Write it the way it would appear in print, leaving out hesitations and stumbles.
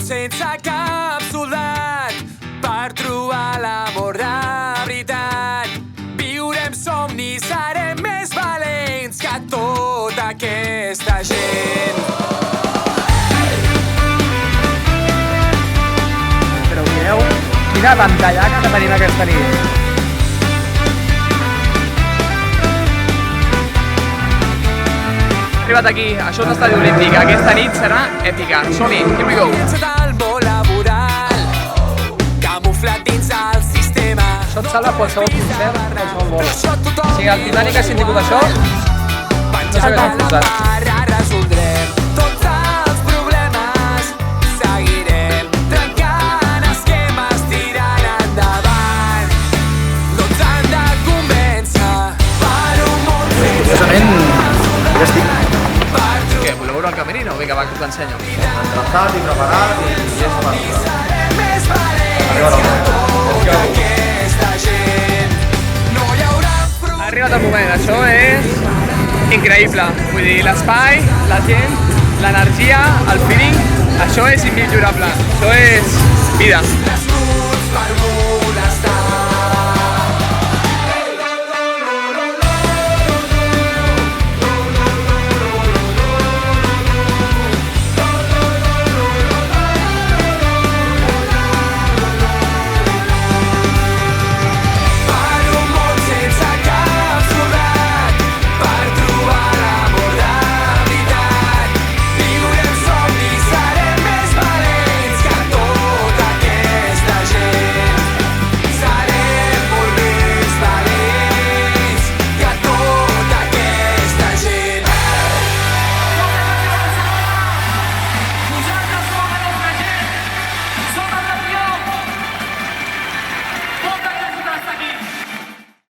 sense cap soldat per trobar l'amor de veritat. Viurem somnis, serem més valents que tota aquesta gent. Però mireu quina pantallaca que tenim aquesta nit. Hem arribat aquí, això és l'estadi olímpic, aquesta nit serà èpica. Som-hi, here we go! Del món laboral, camuflat dins el sistema. Això et salva qualsevol concert, qualsevol vol. O sigui, el Titanic ha tingut això, no s'hagués enfonsat. Resoldrem tots els problemes, seguirem trencant esquemes, tirant endavant. No ens han de convèncer per un món Curiosament, ja estic Què, voleu veure el camerino? Vinga, va, que us l'ensenyo. entretat i preparat i és per més valents que tota aquesta gent. No hi haurà Ha arribat el moment, això és increïble. Vull dir, l'espai, la gent, l'energia, el feeling, això és immillorable. Això és vida.